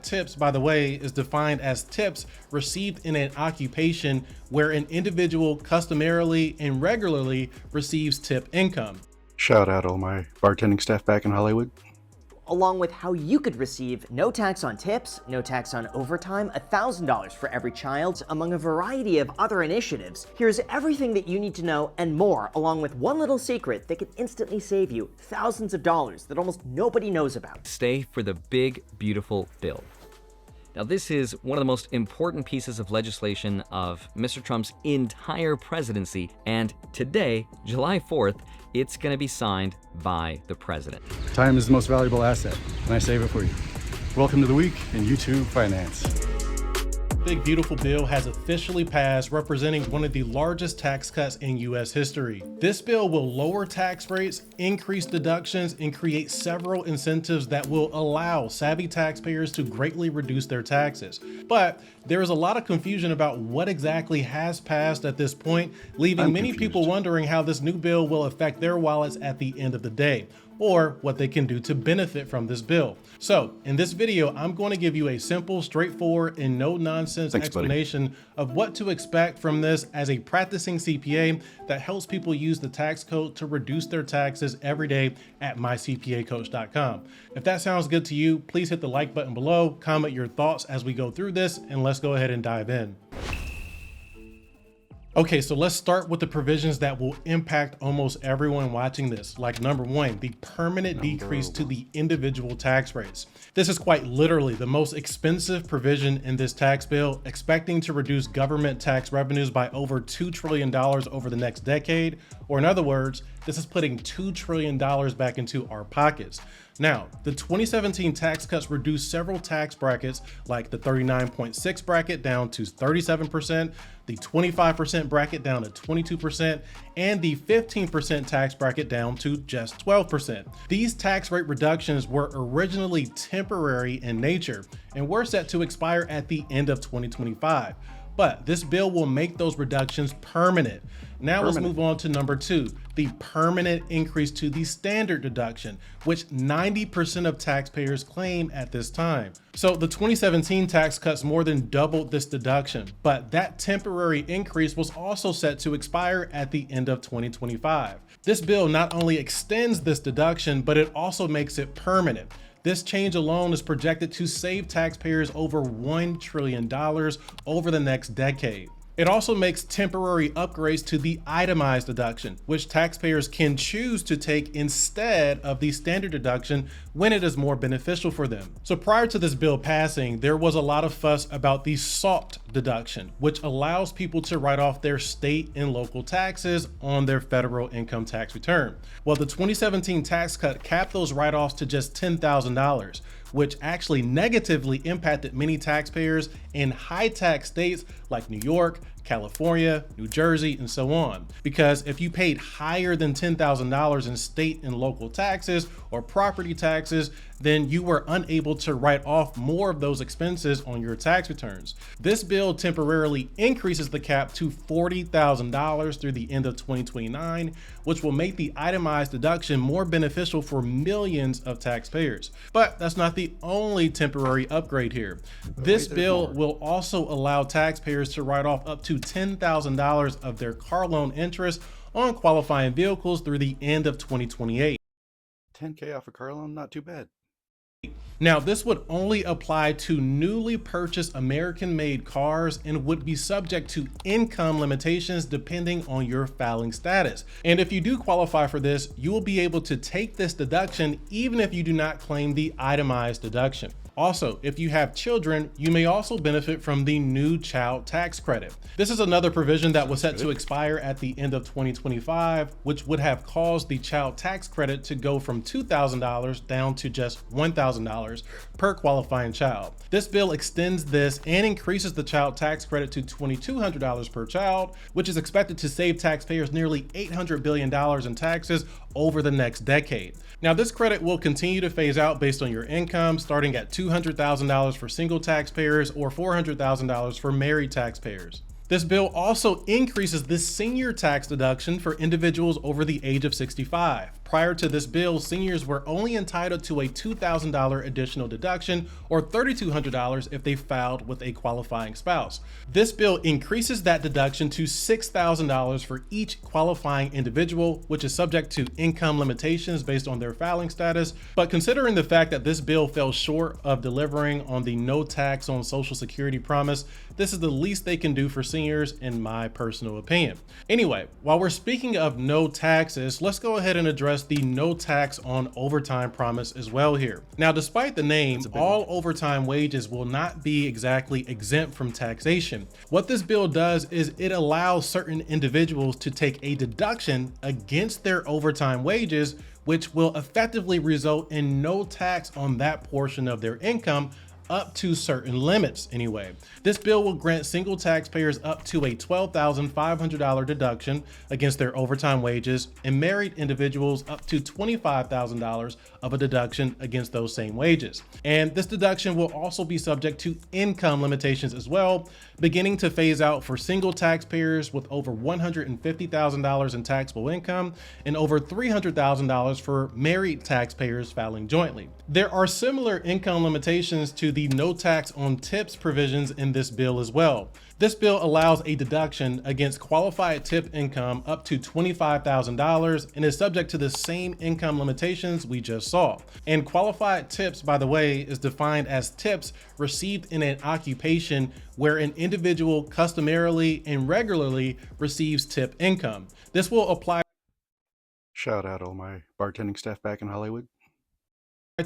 Tips, by the way, is defined as tips received in an occupation where an individual customarily and regularly receives tip income. Shout out all my bartending staff back in Hollywood. Along with how you could receive no tax on tips, no tax on overtime, $1,000 for every child, among a variety of other initiatives. Here's everything that you need to know and more, along with one little secret that can instantly save you thousands of dollars that almost nobody knows about. Stay for the big, beautiful bill. Now, this is one of the most important pieces of legislation of Mr. Trump's entire presidency, and today, July 4th, it's going to be signed by the president. Time is the most valuable asset, and I save it for you. Welcome to the week in YouTube Finance. Big Beautiful Bill has officially passed, representing one of the largest tax cuts in U.S. history. This bill will lower tax rates, increase deductions, and create several incentives that will allow savvy taxpayers to greatly reduce their taxes. But there is a lot of confusion about what exactly has passed at this point, leaving many people wondering how this new bill will affect their wallets at the end of the day, or what they can do to benefit from this bill. So in this video, I'm going to give you a simple, straightforward, and no nonsense explanation of what to expect from this as a practicing CPA that helps people use the tax code to reduce their taxes every day at mycpacoach.com. If that sounds good to you, please hit the like button below, comment your thoughts as we go through this, and let's go ahead and dive in. Okay, so let's start with the provisions that will impact almost everyone watching this. Like number one, the permanent decrease to the individual tax rates. This is quite literally the most expensive provision in this tax bill, expecting to reduce government tax revenues by over $2 trillion over the next decade. Or in other words, this is putting $2 trillion back into our pockets. Now, the 2017 tax cuts reduced several tax brackets, like the 39.6 bracket down to 37%, the 25% bracket down to 22%, and the 15% tax bracket down to just 12%. These tax rate reductions were originally temporary in nature and were set to expire at the end of 2025. But this bill will make those reductions permanent. Now let's move on to number two, the permanent increase to the standard deduction, which 90% of taxpayers claim at this time. So the 2017 tax cuts more than doubled this deduction, but that temporary increase was also set to expire at the end of 2025. This bill not only extends this deduction, but it also makes it permanent. This change alone is projected to save taxpayers over $1 trillion over the next decade. It also makes temporary upgrades to the itemized deduction, which taxpayers can choose to take instead of the standard deduction when it is more beneficial for them. So prior to this bill passing, there was a lot of fuss about the SALT deduction, which allows people to write off their state and local taxes on their federal income tax return. Well, the 2017 tax cut capped those write-offs to just $10,000, which actually negatively impacted many taxpayers in high tax states like New York, California, New Jersey, and so on. Because if you paid higher than $10,000 in state and local taxes or property taxes, then you were unable to write off more of those expenses on your tax returns. This bill temporarily increases the cap to $40,000 through the end of 2029, which will make the itemized deduction more beneficial for millions of taxpayers. But that's not the only temporary upgrade here. This bill will also allow taxpayers to write off up to $10,000 of their car loan interest on qualifying vehicles through the end of 2028. $10K off a car loan, not too bad. Now, this would only apply to newly purchased American-made cars and would be subject to income limitations depending on your filing status. And if you do qualify for this, you will be able to take this deduction even if you do not claim the itemized deduction. Also, if you have children, you may also benefit from the new child tax credit. This is another provision that was set to expire at the end of 2025, which would have caused the child tax credit to go from $2,000 down to just $1,000 per qualifying child. This bill extends this and increases the child tax credit to $2,200 per child, which is expected to save taxpayers nearly $800 billion in taxes over the next decade. Now, this credit will continue to phase out based on your income, starting at $200,000 for single taxpayers or $400,000 for married taxpayers. This bill also increases the senior tax deduction for individuals over the age of 65. Prior to this bill, seniors were only entitled to a $2,000 additional deduction or $3,200 if they filed with a qualifying spouse. This bill increases that deduction to $6,000 for each qualifying individual, which is subject to income limitations based on their filing status. But considering the fact that this bill fell short of delivering on the no tax on Social Security promise, this is the least they can do for seniors, in my personal opinion. Anyway, while we're speaking of no taxes, let's go ahead and address the no tax on overtime promise as well here. Now, despite the name, all overtime wages will not be exactly exempt from taxation. What this bill does is it allows certain individuals to take a deduction against their overtime wages, which will effectively result in no tax on that portion of their income up to certain limits anyway. This bill will grant single taxpayers up to a $12,500 deduction against their overtime wages, and married individuals up to $25,000 of a deduction against those same wages. And this deduction will also be subject to income limitations as well, beginning to phase out for single taxpayers with over $150,000 in taxable income and over $300,000 for married taxpayers filing jointly. There are similar income limitations to the no tax on tips provisions in this bill as well. This bill allows a deduction against qualified tip income up to $25,000 and is subject to the same income limitations we just saw. And qualified tips, by the way, is defined as tips received in an occupation where an individual customarily and regularly receives tip income. This will apply Shout out all my bartending staff back in Hollywood.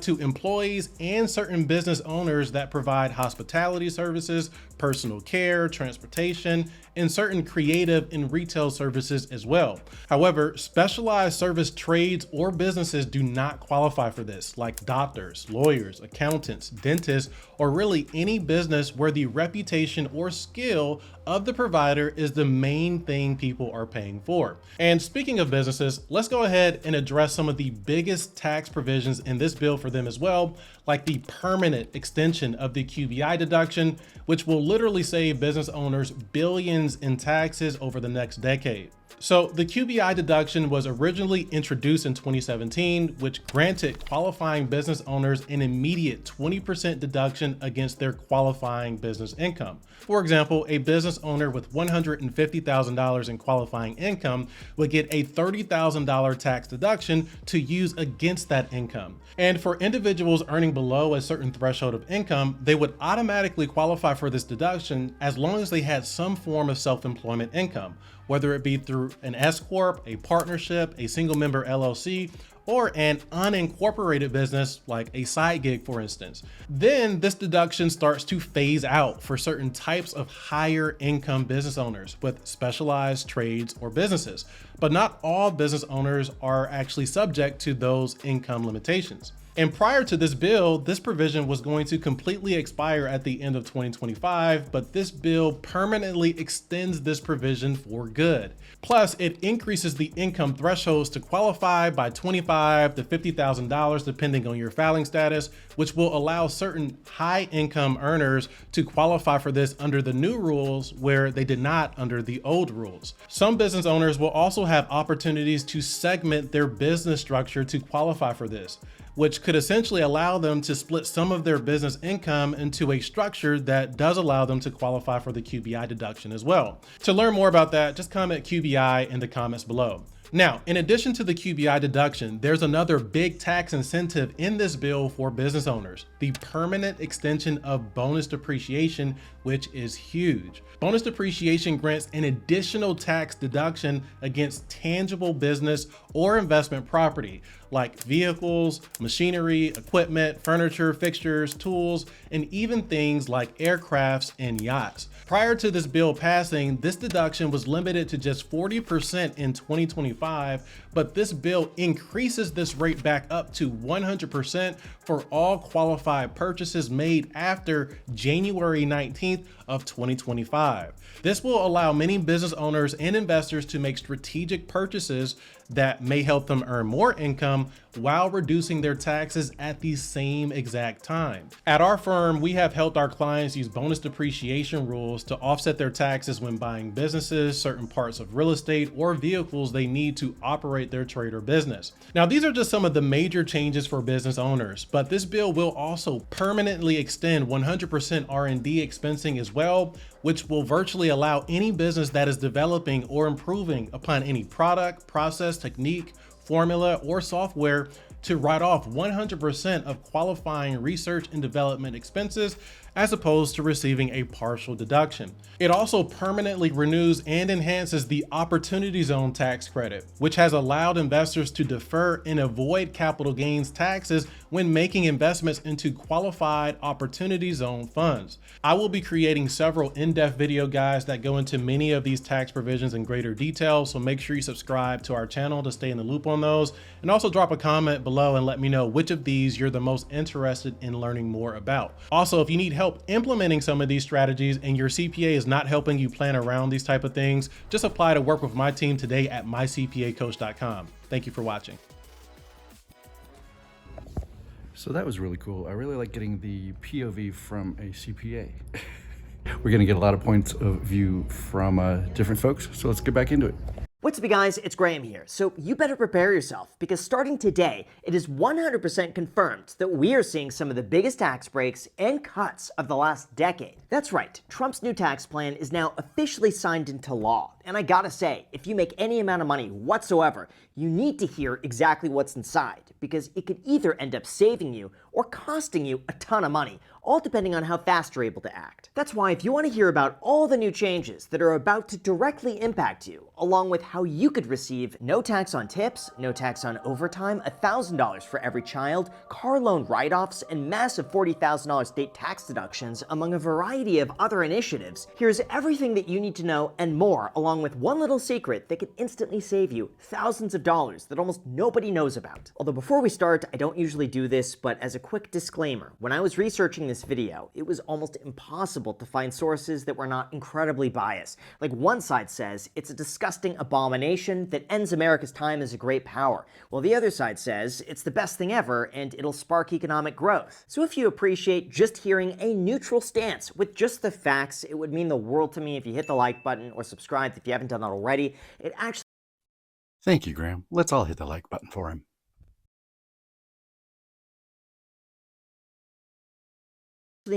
to employees and certain business owners that provide hospitality services, personal care, transportation, and certain creative and retail services as well. However, specialized service trades or businesses do not qualify for this, like doctors, lawyers, accountants, dentists, or really any business where the reputation or skill of the provider is the main thing people are paying for. And speaking of businesses, let's go ahead and address some of the biggest tax provisions in this bill for them as well, like the permanent extension of the QBI deduction, which will literally save business owners billions in taxes over the next decade. So the QBI deduction was originally introduced in 2017, which granted qualifying business owners an immediate 20% deduction against their qualifying business income. For example, a business owner with $150,000 in qualifying income would get a $30,000 tax deduction to use against that income. And for individuals earning below a certain threshold of income, they would automatically qualify for this deduction as long as they had some form of self-employment income, whether it be through an S Corp, a partnership, a single member LLC, or an unincorporated business like a side gig, for instance. Then this deduction starts to phase out for certain types of higher income business owners with specialized trades or businesses. But not all business owners are actually subject to those income limitations. And prior to this bill, this provision was going to completely expire at the end of 2025, but this bill permanently extends this provision for good. Plus, it increases the income thresholds to qualify by $25,000 to $50,000 depending on your filing status, which will allow certain high income earners to qualify for this under the new rules where they did not under the old rules. Some business owners will also have opportunities to segment their business structure to qualify for this, which could essentially allow them to split some of their business income into a structure that does allow them to qualify for the QBI deduction as well. To learn more about that, just comment QBI in the comments below. Now, in addition to the QBI deduction, there's another big tax incentive in this bill for business owners: the permanent extension of bonus depreciation, which is huge. Bonus depreciation grants an additional tax deduction against tangible business or investment property, like vehicles, machinery, equipment, furniture, fixtures, tools, and even things like aircrafts and yachts. Prior to this bill passing, this deduction was limited to just 40% in 2025, but this bill increases this rate back up to 100% for all qualified purchases made after January 19th of 2025. This will allow many business owners and investors to make strategic purchases that may help them earn more income while reducing their taxes at the same exact time. At our firm, we have helped our clients use bonus depreciation rules to offset their taxes when buying businesses, certain parts of real estate, or vehicles they need to operate their trade or business. Now, these are just some of the major changes for business owners, but this bill will also permanently extend 100% R&D expensing as well, which will virtually allow any business that is developing or improving upon any product, process, technique, formula, or software to write off 100% of qualifying research and development expenses as opposed to receiving a partial deduction. It also permanently renews and enhances the Opportunity Zone tax credit, which has allowed investors to defer and avoid capital gains taxes when making investments into qualified Opportunity Zone funds. I will be creating several in-depth video guides that go into many of these tax provisions in greater detail, so make sure you subscribe to our channel to stay in the loop on those, and also drop a comment below and let me know which of these you're the most interested in learning more about. Also, if you need help implementing some of these strategies and your CPA is not helping you plan around these type of things, just apply to work with my team today at mycpacoach.com. Thank you for watching. So that was really cool. I really like getting the POV from a CPA. We're gonna get a lot of points of view from different folks, so let's get back into it. What's up, you guys? It's Graham here. So you better prepare yourself, because starting today, it is 100% confirmed that we are seeing some of the biggest tax breaks and cuts of the last decade. That's right, Trump's new tax plan is now officially signed into law. And I gotta say, if you make any amount of money whatsoever, you need to hear exactly what's inside, because it could either end up saving you or costing you a ton of money, all depending on how fast you're able to act. That's why if you want to hear about all the new changes that are about to directly impact you, along with how you could receive no tax on tips, no tax on overtime, $1,000 for every child, car loan write-offs, and massive $40,000 state tax deductions, among a variety of other initiatives, here's everything that you need to know and more, along with one little secret that could instantly save you thousands of dollars that almost nobody knows about. Although before we start, I don't usually do this, but as a quick disclaimer, when I was researching this video, it was almost impossible to find sources that were not incredibly biased. Like, one side says it's a disgusting abomination that ends America's time as a great power, while the other side says it's the best thing ever and it'll spark economic growth. So if you appreciate just hearing a neutral stance with just the facts, it would mean the world to me if you hit the like button or subscribe if you haven't done that already. It actually Thank you, Graham. Let's all hit the like button for him.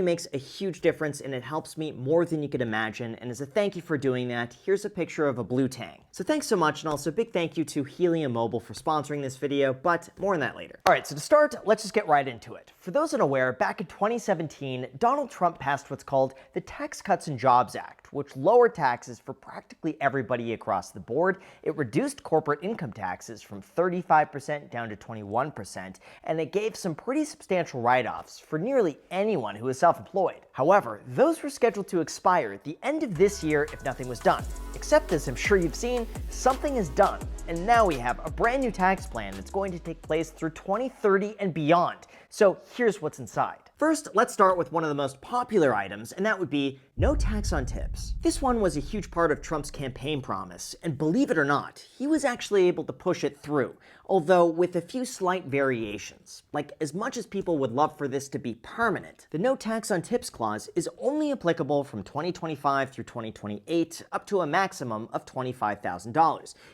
makes a huge difference, and it helps me more than you could imagine. And as a thank you for doing that, here's a picture of a blue tang. So thanks so much, and also big thank you to Helium Mobile for sponsoring this video, but more on that later. All right, so to start, let's just get right into it. For those unaware, back in 2017, Donald Trump passed what's called the Tax Cuts and Jobs Act, which lowered taxes for practically everybody across the board. It reduced corporate income taxes from 35% down to 21%, and it gave some pretty substantial write-offs for nearly anyone who is self-employed. However, those were scheduled to expire at the end of this year if nothing was done. Except, as I'm sure you've seen, something is done, and now we have a brand new tax plan that's going to take place through 2030 and beyond. So here's what's inside. First, let's start with one of the most popular items, and that would be no tax on tips. This one was a huge part of Trump's campaign promise, and believe it or not, he was actually able to push it through, although with a few slight variations. Like, as much as people would love for this to be permanent, the no tax on tips clause is only applicable from 2025 through 2028, up to a maximum of $25,000.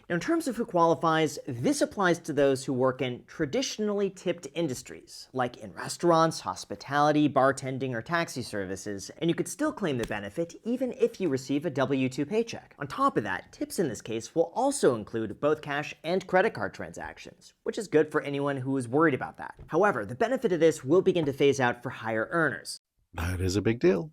Now, in terms of who qualifies, this applies to those who work in traditionally tipped industries, like in restaurants, hospitality, bartending, or taxi services, and you could still claim the benefit even if you receive a W-2 paycheck. On top of that, tips in this case will also include both cash and credit card transactions, which is good for anyone who is worried about that. However, the benefit of this will begin to phase out for higher earners. That is a big deal.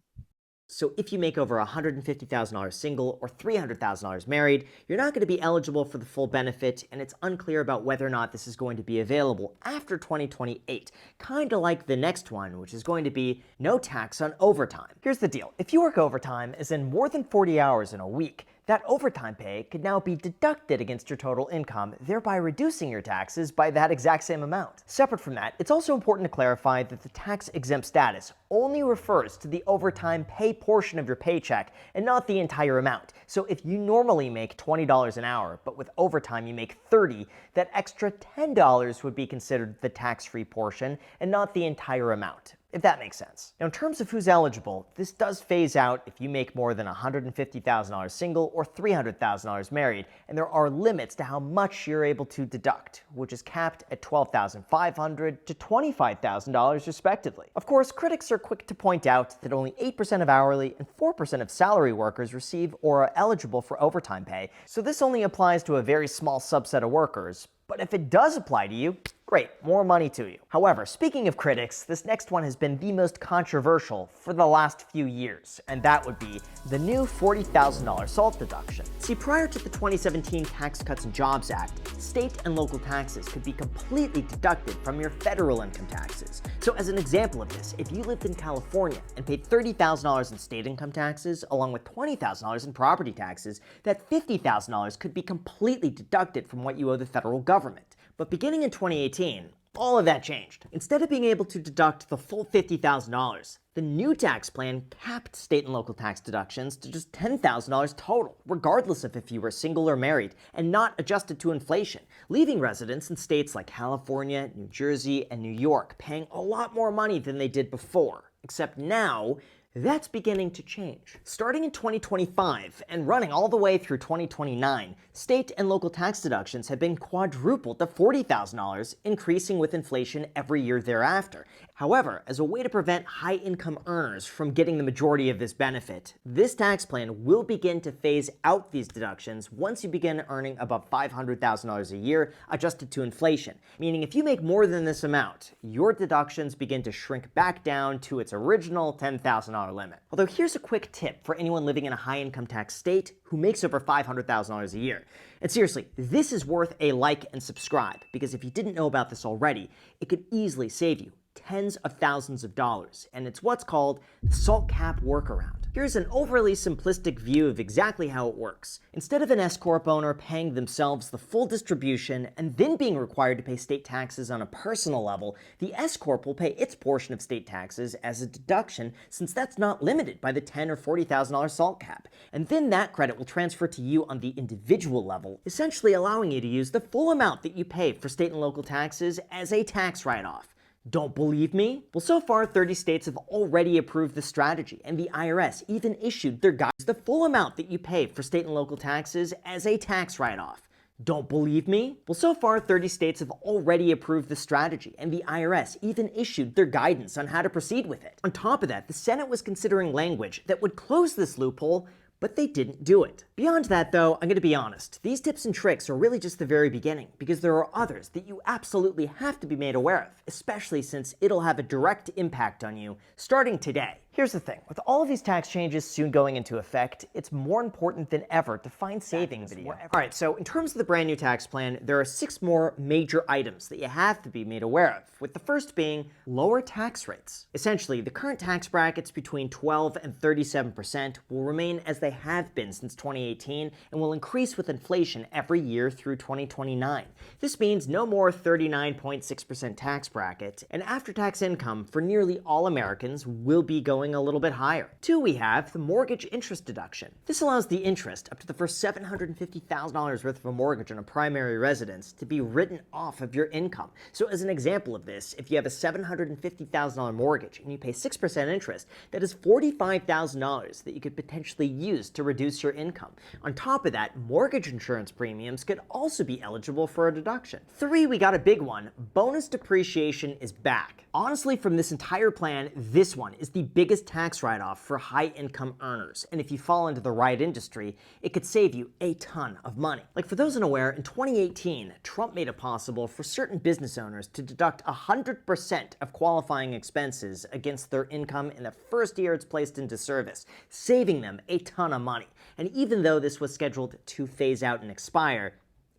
So if you make over $150,000 single or $300,000 married, you're not going to be eligible for the full benefit, and it's unclear about whether or not this is going to be available after 2028, kind of like the next one, which is going to be no tax on overtime. Here's the deal. If you work overtime, as in more than 40 hours in a week, that overtime pay could now be deducted against your total income, thereby reducing your taxes by that exact same amount. Separate from that, it's also important to clarify that the tax-exempt status only refers to the overtime pay portion of your paycheck and not the entire amount. So if you normally make $20 an hour, but with overtime you make $30, that extra $10 would be considered the tax-free portion and not the entire amount, if that makes sense. Now, in terms of who's eligible, this does phase out if you make more than $150,000 single or $300,000 married, and there are limits to how much you're able to deduct, which is capped at $12,500 to $25,000 respectively. Of course, critics are quick to point out that only 8% of hourly and 4% of salary workers receive or are eligible for overtime pay, so this only applies to a very small subset of workers. But if it does apply to you, great, more money to you. However, speaking of critics, this next one has been the most controversial for the last few years, and that would be the new $40,000 SALT deduction. See, prior to the 2017 Tax Cuts and Jobs Act, state and local taxes could be completely deducted from your federal income taxes. So as an example of this, if you lived in California and paid $30,000 in state income taxes, along with $20,000 in property taxes, that $50,000 could be completely deducted from what you owe the federal government. But beginning in 2018, all of that changed. Instead of being able to deduct the full $50,000, the new tax plan capped state and local tax deductions to just $10,000 total, regardless of if you were single or married, and not adjusted to inflation, leaving residents in states like California, New Jersey, and New York paying a lot more money than they did before. Except now, that's beginning to change. Starting in 2025 and running all the way through 2029, state and local tax deductions have been quadrupled to $40,000, increasing with inflation every year thereafter. However, as a way to prevent high-income earners from getting the majority of this benefit, this tax plan will begin to phase out these deductions once you begin earning above $500,000 a year, adjusted to inflation. Meaning if you make more than this amount, your deductions begin to shrink back down to its original $10,000 limit. Although here's a quick tip for anyone living in a high income tax state who makes over $500,000 a year. And seriously, this is worth a like and subscribe, because if you didn't know about this already, it could easily save you tens of thousands of dollars, and it's what's called the SALT cap workaround. Here's an overly simplistic view of exactly how it works. Instead of an S-corp owner paying themselves the full distribution and then being required to pay state taxes on a personal level, the S-corp will pay its portion of state taxes as a deduction, since that's not limited by the $10,000 or $40,000 SALT cap. And then that credit will transfer to you on the individual level, essentially allowing you to use the full amount that you pay for state and local taxes as a tax write-off. Don't believe me? Well, so far, 30 states have already approved the strategy, and the IRS even issued their guides the full amount that you pay for state and local taxes as a tax write-off. Don't believe me? Well, so far, 30 states have already approved the strategy, and the IRS even issued their guidance on how to proceed with it. On top of that, the Senate was considering language that would close this loophole, but they didn't do it. Beyond that, though, I'm going to be honest. These tips and tricks are really just the very beginning, because there are others that you absolutely have to be made aware of, especially since it'll have a direct impact on you starting today. Here's the thing, with all of these tax changes soon going into effect, it's more important than ever to find savings wherever. All right, so in terms of the brand new tax plan, there are 6 more major items that you have to be made aware of, with the first being lower tax rates. Essentially, the current tax brackets between 12 and 37% will remain as they have been since 2018 and will increase with inflation every year through 2029. This means no more 39.6% tax bracket, and after-tax income for nearly all Americans will be going a little bit higher. 2, we have the mortgage interest deduction. This allows the interest up to the first $750,000 worth of a mortgage on a primary residence to be written off of your income. So as an example of this, if you have a $750,000 mortgage and you pay 6% interest, that is $45,000 that you could potentially use to reduce your income. On top of that, mortgage insurance premiums could also be eligible for a deduction. 3, we got a big one. Bonus depreciation is back. Honestly, from this entire plan, this one is the biggest tax write-off for high-income earners, and if you fall into the right industry, it could save you a ton of money. Like, for those unaware, in 2018, Trump made it possible for certain business owners to deduct 100% of qualifying expenses against their income in the first year it's placed into service, saving them a ton of money. And even though this was scheduled to phase out and expire,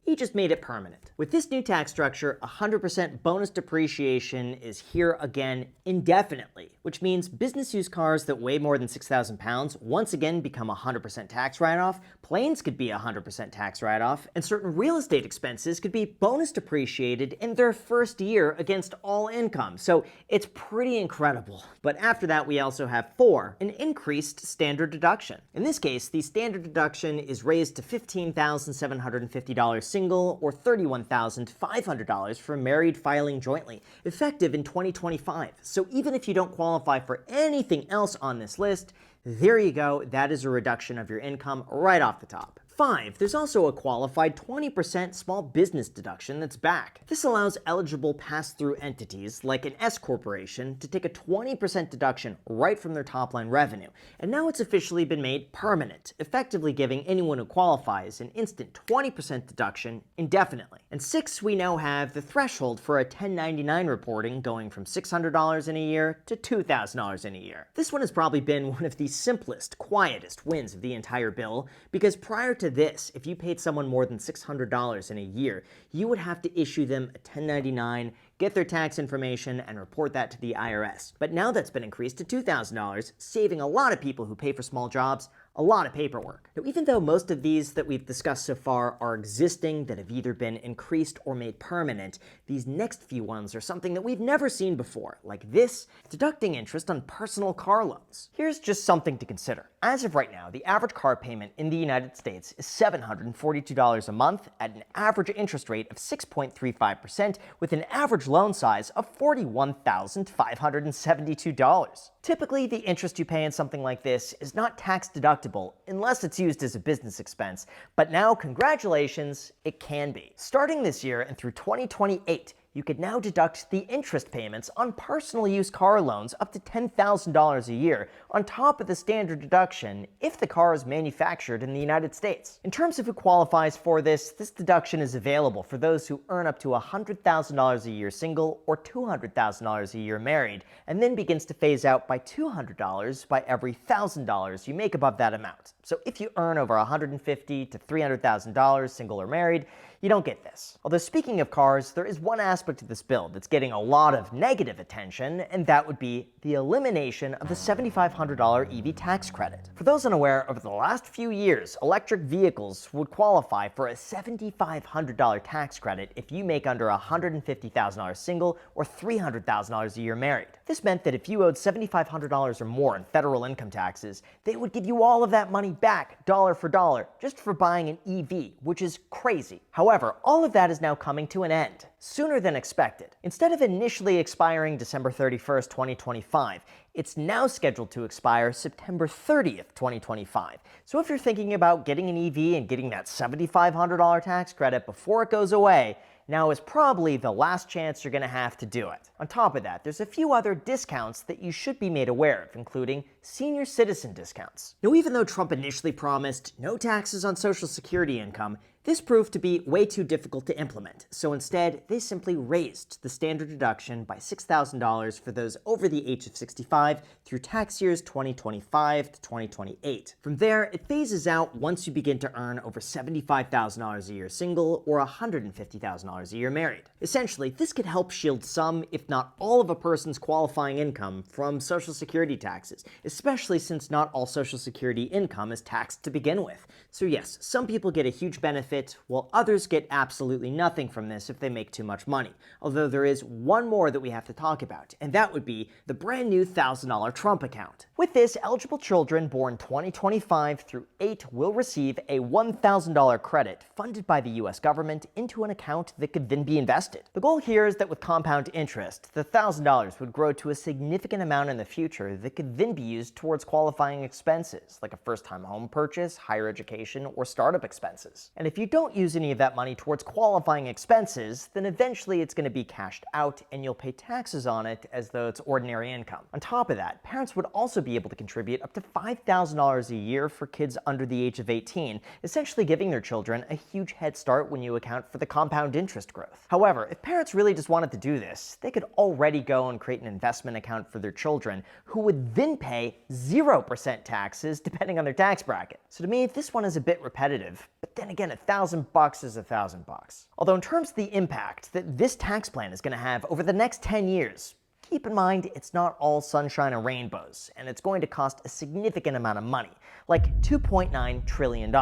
He just made it permanent. With this new tax structure, 100% bonus depreciation is here again indefinitely, which means business use cars that weigh more than 6,000 pounds once again become 100% tax write-off, planes could be 100% tax write-off, and certain real estate expenses could be bonus depreciated in their first year against all income. So it's pretty incredible. But after that, we also have 4, an increased standard deduction. In this case, the standard deduction is raised to $15,750 single or $31,500 for married filing jointly, effective in 2025. So even if you don't qualify for anything else on this list, there you go, that is a reduction of your income right off the top. 5, there's also a qualified 20% small business deduction that's back. This allows eligible pass-through entities like an S corporation to take a 20% deduction right from their top-line revenue, and now it's officially been made permanent, effectively giving anyone who qualifies an instant 20% deduction indefinitely. And 6, we now have the threshold for a 1099 reporting going from $600 in a year to $2,000 in a year. This one has probably been one of the simplest, quietest wins of the entire bill, because prior to this, if you paid someone more than $600 in a year, you would have to issue them a 1099, get their tax information, and report that to the IRS. But now that's been increased to $2,000, saving a lot of people who pay for small jobs a lot of paperwork. Now, even though most of these that we've discussed so far are existing that have either been increased or made permanent, these next few ones are something that we've never seen before, like this, deducting interest on personal car loans. Here's just something to consider. As of right now, the average car payment in the United States is $742 a month at an average interest rate of 6.35% with an average loan size of $41,572. Typically, the interest you pay in something like this is not tax deductible unless it's used as a business expense, but now, congratulations, it can be. Starting this year and through 2028, you could now deduct the interest payments on personal use car loans up to $10,000 a year on top of the standard deduction if the car is manufactured in the United States. In terms of who qualifies for this deduction is available for those who earn up to $100,000 a year single or $200,000 a year married, and then begins to phase out by $200 by every $1,000 you make above that amount. So if you earn over $150,000 to $300,000 single or married, you don't get this. Although speaking of cars, there is one aspect of this bill that's getting a lot of negative attention, and that would be the elimination of the $7,500 EV tax credit. For those unaware, over the last few years, electric vehicles would qualify for a $7,500 tax credit if you make under $150,000 single or $300,000 a year married. This meant that if you owed $7,500 or more in federal income taxes, they would give you all of that money back, dollar for dollar, just for buying an EV, which is crazy. However, all of that is now coming to an end, sooner than expected. Instead of initially expiring December 31st, 2025, it's now scheduled to expire September 30th, 2025. So if you're thinking about getting an EV and getting that $7,500 tax credit before it goes away, now is probably the last chance you're going to have to do it. On top of that, there's a few other discounts that you should be made aware of, including senior citizen discounts. Now, even though Trump initially promised no taxes on Social Security income, this proved to be way too difficult to implement, so instead, they simply raised the standard deduction by $6,000 for those over the age of 65 through tax years 2025 to 2028. From there, it phases out once you begin to earn over $75,000 a year single or $150,000 a year married. Essentially, this could help shield some, if not all, of a person's qualifying income from Social Security taxes, especially since not all Social Security income is taxed to begin with. So yes, some people get a huge benefit, while others get absolutely nothing from this if they make too much money. Although there is one more that we have to talk about, and that would be the brand new $1,000 Trump account. With this, eligible children born 2025 through 8 will receive a $1,000 credit funded by the US government into an account that could then be invested. The goal here is that with compound interest, the $1,000 would grow to a significant amount in the future that could then be used towards qualifying expenses, like a first-time home purchase, higher education, or startup expenses. And if you don't use any of that money towards qualifying expenses, then eventually it's going to be cashed out and you'll pay taxes on it as though it's ordinary income. On top of that, parents would also be able to contribute up to $5,000 a year for kids under the age of 18, essentially giving their children a huge head start when you account for the compound interest growth. However, if parents really just wanted to do this, they could already go and create an investment account for their children, who would then pay 0% taxes depending on their tax bracket. So to me, this one is a bit repetitive, but then again, $1,000 $1,000 is $1,000. Although in terms of the impact that this tax plan is going to have over the next 10 years, keep in mind it's not all sunshine and rainbows, and it's going to cost a significant amount of money, like $2.9 trillion.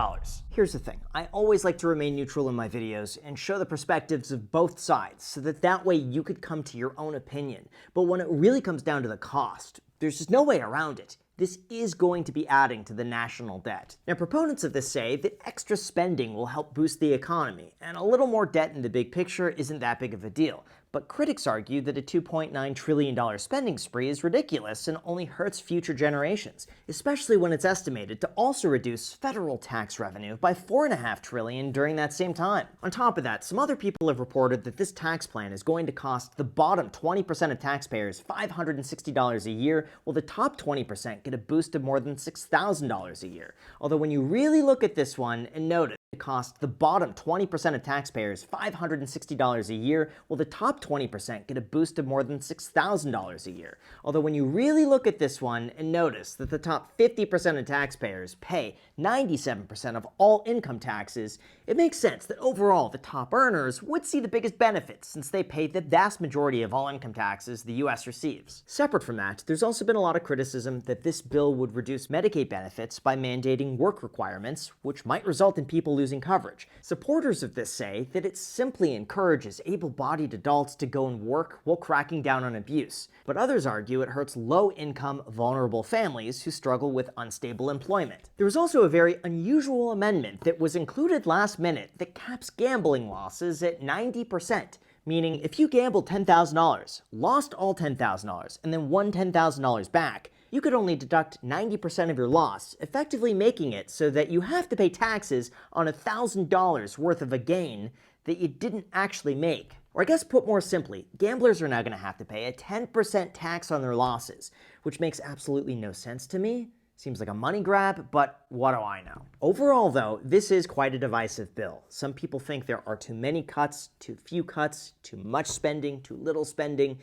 Here's the thing, I always like to remain neutral in my videos and show the perspectives of both sides so that way you could come to your own opinion. But when it really comes down to the cost, there's just no way around it. This is going to be adding to the national debt. Now, proponents of this say that extra spending will help boost the economy, and a little more debt in the big picture isn't that big of a deal. But critics argue that a $2.9 trillion spending spree is ridiculous and only hurts future generations, especially when it's estimated to also reduce federal tax revenue by $4.5 trillion during that same time. On top of that, some other people have reported that this tax plan is going to cost the bottom 20% of taxpayers $560 a year, while the top 20% get a boost of more than $6,000 a year. Although when you really look at this one and notice, it costs the bottom 20% of taxpayers $560 a year, while the top 20% get a boost of more than $6,000 a year. Although when you really look at this one and notice that the top 50% of taxpayers pay 97% of all income taxes, it makes sense that overall the top earners would see the biggest benefits since they pay the vast majority of all income taxes the US receives. Separate from that, there's also been a lot of criticism that this bill would reduce Medicaid benefits by mandating work requirements, which might result in people losing coverage. Supporters of this say that it simply encourages able-bodied adults to go and work while cracking down on abuse. But others argue it hurts low-income, vulnerable families who struggle with unstable employment. There was also a very unusual amendment that was included last minute that caps gambling losses at 90%. Meaning, if you gambled $10,000, lost all $10,000, and then won $10,000 back, you could only deduct 90% of your loss, effectively making it so that you have to pay taxes on $1,000 worth of a gain that you didn't actually make. Or I guess put more simply, gamblers are now going to have to pay a 10% tax on their losses, which makes absolutely no sense to me. Seems like a money grab, but what do I know? Overall, though, this is quite a divisive bill. Some people think there are too many cuts, too few cuts, too much spending, too little spending.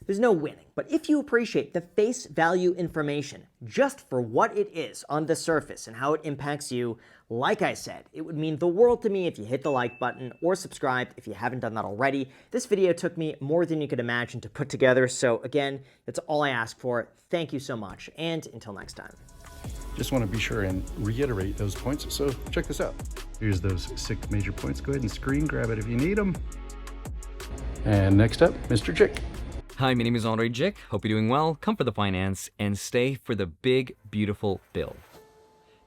There's no winning. But if you appreciate the face value information just for what it is on the surface and how it impacts you, like I said, it would mean the world to me if you hit the like button or subscribe if you haven't done that already. This video took me more than you could imagine to put together, so again, that's all I ask for. Thank you so much, and until next time. Just want to be sure and reiterate those points, so check this out. Here's those 6 major points. Go ahead and screen grab it if you need them. And next up, Mr. Chick. Hi, my name is Andre Jick. Hope you're doing well. Come for the finance and stay for the big, beautiful bill.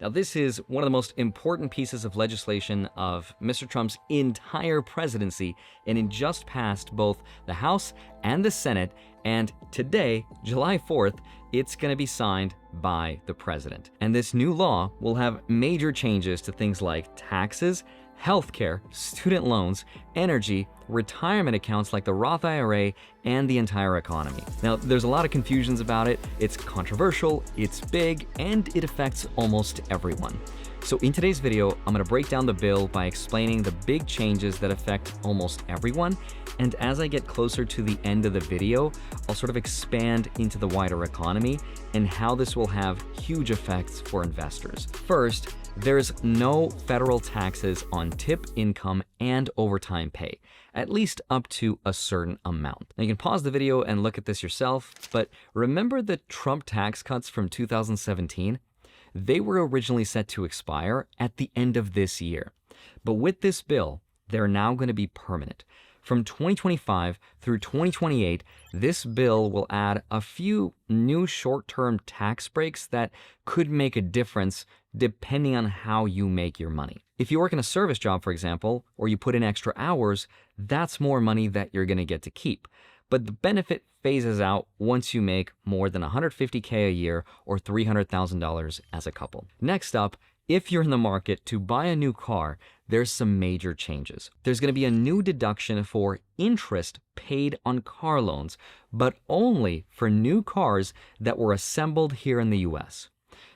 Now, this is one of the most important pieces of legislation of Mr. Trump's entire presidency, and it just passed both the House and the Senate, and today, July 4th, it's going to be signed by the president. And this new law will have major changes to things like taxes, healthcare, student loans, energy, retirement accounts like the Roth IRA, and the entire economy. Now, there's a lot of confusions about it. It's controversial, it's big, and it affects almost everyone. So in today's video, I'm going to break down the bill by explaining the big changes that affect almost everyone. And as I get closer to the end of the video, I'll sort of expand into the wider economy and how this will have huge effects for investors. First, there's no federal taxes on tip income and overtime pay, at least up to a certain amount. Now you can pause the video and look at this yourself, but remember the Trump tax cuts from 2017? They were originally set to expire at the end of this year. But with this bill, they're now going to be permanent. From 2025 through 2028, this bill will add a few new short-term tax breaks that could make a difference depending on how you make your money. If you work in a service job, for example, or you put in extra hours, that's more money that you're going to get to keep. But the benefit phases out once you make more than $150K a year or $300,000 as a couple. Next up, if you're in the market to buy a new car, there's some major changes. There's going to be a new deduction for interest paid on car loans, but only for new cars that were assembled here in the US.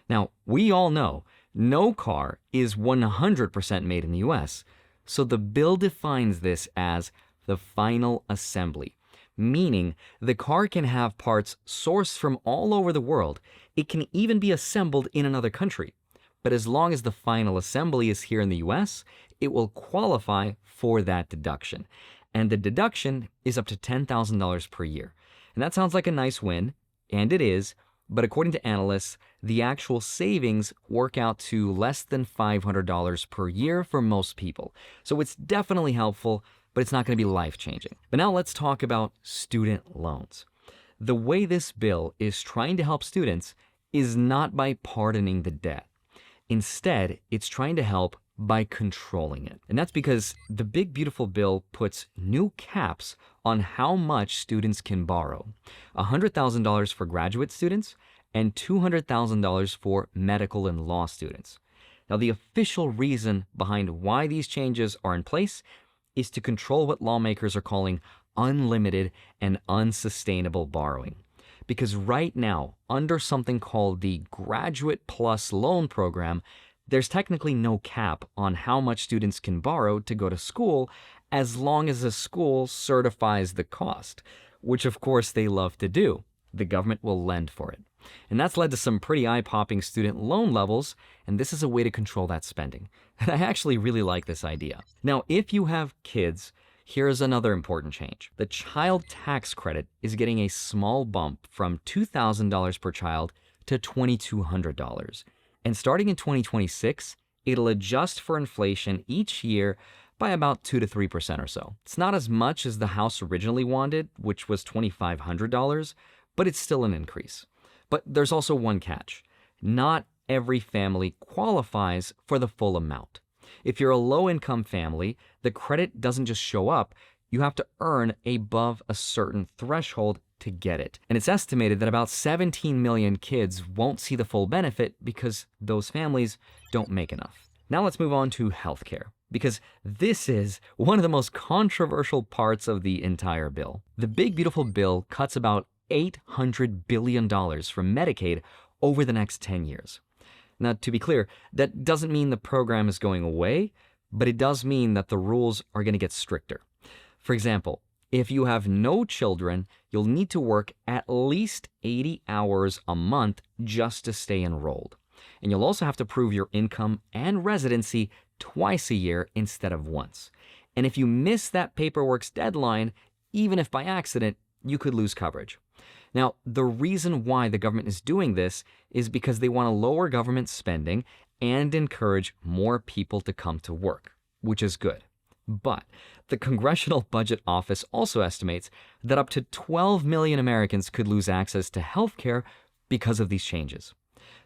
Now, we all know no car is 100% made in the US, so the bill defines this as the final assembly, meaning the car can have parts sourced from all over the world. It can even be assembled in another country. but as long as the final assembly is here in the US, it will qualify for that deduction. And the deduction is up to $10,000 per year. And that sounds like a nice win, and it is, but according to analysts, the actual savings work out to less than $500 per year for most people. So it's definitely helpful, but it's not going to be life-changing. But now let's talk about student loans. The way this bill is trying to help students is not by pardoning the debt. Instead, it's trying to help by controlling it. And that's because the big beautiful bill puts new caps on how much students can borrow. $100,000 for graduate students and $200,000 for medical and law students. Now, the official reason behind why these changes are in place is to control what lawmakers are calling unlimited and unsustainable borrowing. Because right now, under something called the Graduate Plus Loan Program, there's technically no cap on how much students can borrow to go to school as long as the school certifies the cost, which of course they love to do. The government will lend for it. And that's led to some pretty eye-popping student loan levels, and this is a way to control that spending. And I actually really like this idea. Now, if you have kids, here's another important change. The child tax credit is getting a small bump from $2,000 per child to $2,200. And starting in 2026, it'll adjust for inflation each year by about 2 to 3% or so. It's not as much as the House originally wanted, which was $2,500, but it's still an increase. But there's also one catch. Not every family qualifies for the full amount. If you're a low-income family, the credit doesn't just show up. You have to earn above a certain threshold to get it. And it's estimated that about 17 million kids won't see the full benefit because those families don't make enough. Now let's move on to healthcare, because this is one of the most controversial parts of the entire bill. The big beautiful bill cuts about $800 billion from Medicaid over the next 10 years. Now, to be clear, that doesn't mean the program is going away, but it does mean that the rules are going to get stricter. For example, if you have no children, you'll need to work at least 80 hours a month just to stay enrolled. And you'll also have to prove your income and residency twice a year instead of once. And if you miss that paperwork's deadline, even if by accident, you could lose coverage. Now, the reason why the government is doing this is because they want to lower government spending and encourage more people to come to work, which is good. But the Congressional Budget Office also estimates that up to 12 million Americans could lose access to health care because of these changes.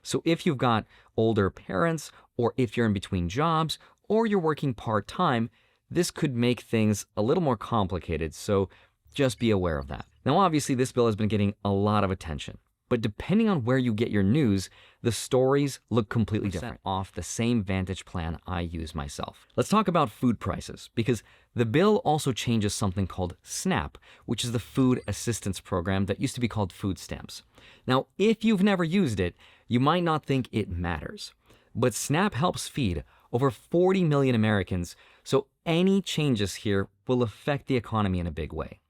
So if you've got older parents, or if you're in between jobs, or you're working part-time, this could make things a little more complicated, so just be aware of that. Now, obviously, this bill has been getting a lot of attention, but depending on where you get your news, the stories look completely different off the same Vantage plan I use myself. Let's talk about food prices, because the bill also changes something called SNAP, which is the food assistance program that used to be called food stamps. Now, if you've never used it, you might not think it matters, but SNAP helps feed over 40 million Americans, so any changes here will affect the economy in a big way.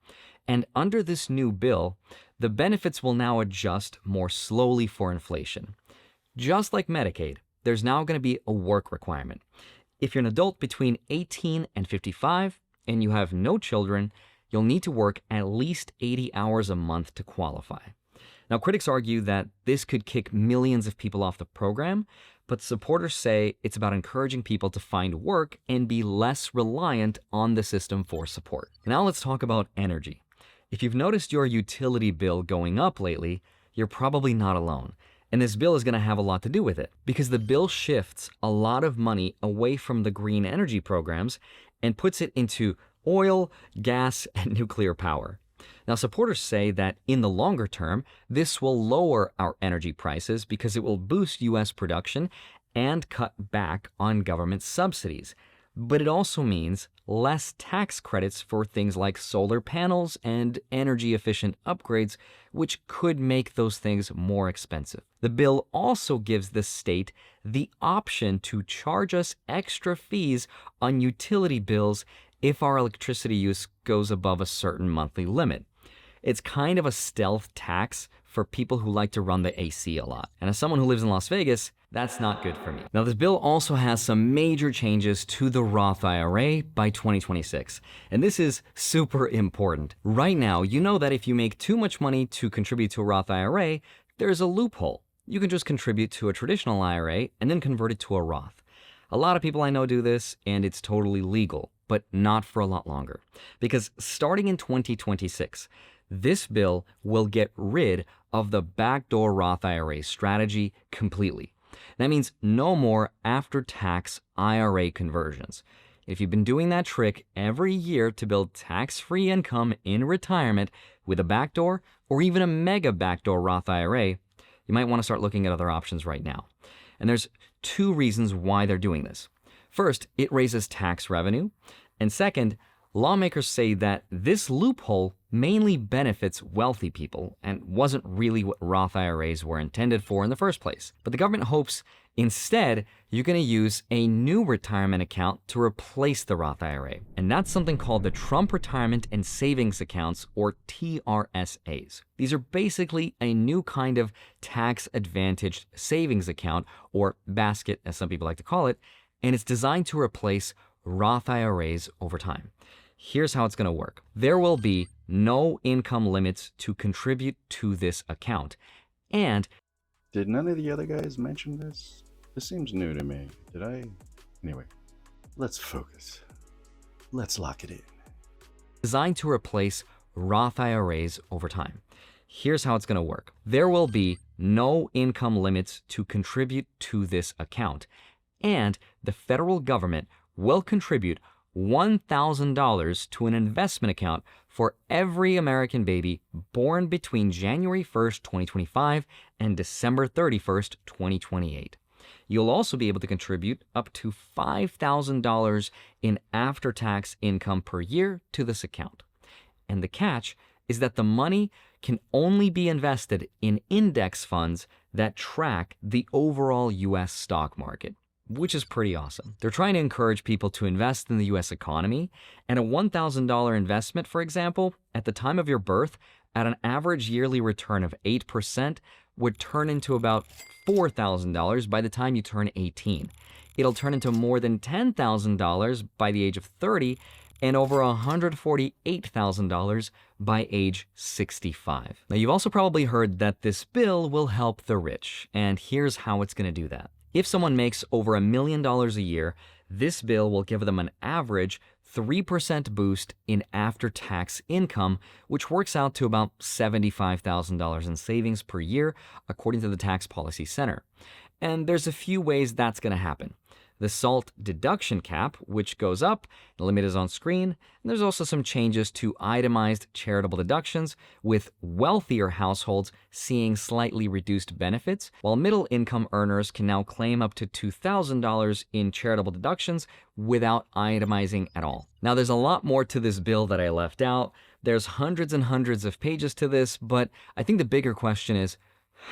And under this new bill, the benefits will now adjust more slowly for inflation. Just like Medicaid, there's now going to be a work requirement. If you're an adult between 18 and 55 and you have no children, you'll need to work at least 80 hours a month to qualify. Now, critics argue that this could kick millions of people off the program, but supporters say it's about encouraging people to find work and be less reliant on the system for support. Now let's talk about energy. If you've noticed your utility bill going up lately, you're probably not alone. And this bill is going to have a lot to do with it, because the bill shifts a lot of money away from the green energy programs and puts it into oil, gas, and nuclear power. Now, supporters say that in the longer term, this will lower our energy prices because it will boost U.S. production and cut back on government subsidies. But it also means less tax credits for things like solar panels and energy-efficient upgrades, which could make those things more expensive. The bill also gives the state the option to charge us extra fees on utility bills if our electricity use goes above a certain monthly limit. It's kind of a stealth tax for people who like to run the AC a lot. And as someone who lives in Las Vegas, that's not good for me. Now, this bill also has some major changes to the Roth IRA by 2026. And this is super important. Right now, you know that if you make too much money to contribute to a Roth IRA, there's a loophole. You can just contribute to a traditional IRA and then convert it to a Roth. A lot of people I know do this, and it's totally legal, but not for a lot longer. Because starting in 2026, this bill will get rid of the backdoor Roth IRA strategy completely. That means no more after-tax IRA conversions. If you've been doing that trick every year to build tax-free income in retirement with a backdoor or even a mega backdoor Roth IRA, you might want to start looking at other options right now. And there's two reasons why they're doing this. First, it raises tax revenue. And second, lawmakers say that this loophole mainly benefits wealthy people and wasn't really what Roth IRAs were intended for in the first place. But the government hopes instead you're going to use a new retirement account to replace the Roth IRA. And that's something called the Trump Retirement and Savings Accounts, or TRSAs. These are basically a new kind of tax-advantaged savings account, or basket as some people like to call it, and it's designed to replace Roth IRAs over time. Here's how it's going to work. There will be no income limits to contribute to this account. And Did none of the other guys mention this? This seems new to me. Did I? Anyway, let's focus. Let's lock it in. designed to replace Roth IRAs over time. Here's how it's going to work. There will be no income limits to contribute to this account, and the federal government will contribute $1,000 to an investment account for every American baby born between January 1st, 2025 and December 31st, 2028. You'll also be able to contribute up to $5,000 in after-tax income per year to this account. And the catch is that the money can only be invested in index funds that track the overall U.S. stock market, which is pretty awesome. They're trying to encourage people to invest in the U.S. economy, and a $1,000 investment, for example, at the time of your birth, at an average yearly return of 8%, would turn into about $4,000 by the time you turn 18. It'll turn into more than $10,000 by the age of 30, and over $148,000 by age 65. Now, you've also probably heard that this bill will help the rich, and here's how it's going to do that. If someone makes over $1 million a year, this bill will give them an average 3% boost in after-tax income, which works out to about $75,000 in savings per year, according to the Tax Policy Center. And there's a few ways that's going to happen. The SALT deduction cap, which goes up, the limit is on screen, and there's also some changes to itemized charitable deductions, with wealthier households seeing slightly reduced benefits, while middle-income earners can now claim up to $2,000 in charitable deductions without itemizing at all. Now, there's a lot more to this bill that I left out. There's hundreds and hundreds of pages to this, but I think the bigger question is,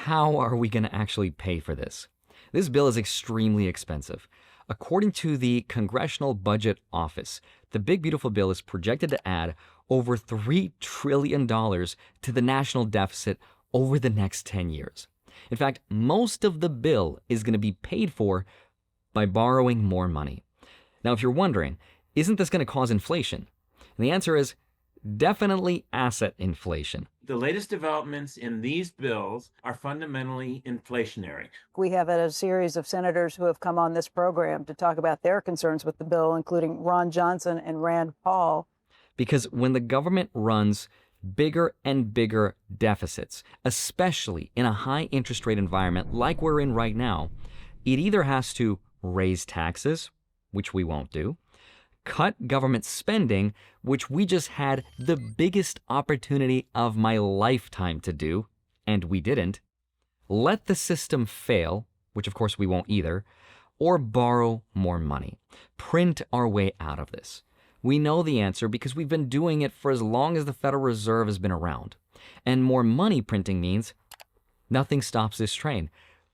how are we going to actually pay for this? This bill is extremely expensive. According to the Congressional Budget Office, the Big Beautiful Bill is projected to add over $3 trillion to the national deficit over the next 10 years. In fact, most of the bill is going to be paid for by borrowing more money. Now, if you're wondering, isn't this going to cause inflation? And the answer is definitely asset inflation. The latest developments in these bills are fundamentally inflationary. We have had a series of senators who have come on this program to talk about their concerns with the bill, including Ron Johnson and Rand Paul. Because when the government runs bigger and bigger deficits, especially in a high interest rate environment like we're in right now, it either has to raise taxes, which we won't do, cut government spending, which we just had the biggest opportunity of my lifetime to do, and we didn't, let the system fail, which of course we won't either, or borrow more money, print our way out of this. We know the answer because we've been doing it for as long as the Federal Reserve has been around. And more money printing means nothing stops this train.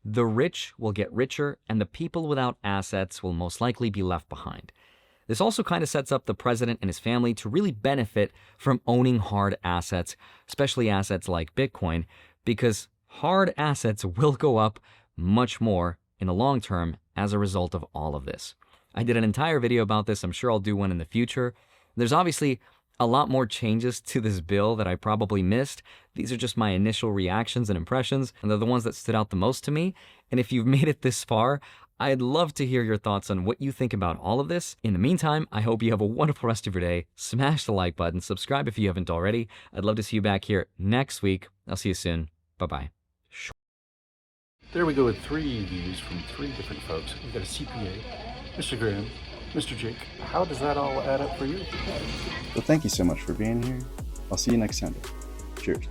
The rich will get richer, and the people without assets will most likely be left behind. This also kind of sets up the president and his family to really benefit from owning hard assets, especially assets like Bitcoin, because hard assets will go up much more in the long term as a result of all of this. I did an entire video about this. I'm sure I'll do one in the future. There's obviously a lot more changes to this bill that I probably missed. These are just my initial reactions and impressions, and they're the ones that stood out the most to me. And if you've made it this far, I'd love to hear your thoughts on what you think about all of this. In the meantime, I hope you have a wonderful rest of your day. Smash the like button, subscribe if you haven't already. I'd love to see you back here next week. I'll see you soon. Bye-bye. There we go with 3 views from 3 different folks. We've got a CPA, Mr. Graham, Mr. Jake. How does that all add up for you? Well, thank you so much for being here. I'll see you next Sunday. Cheers.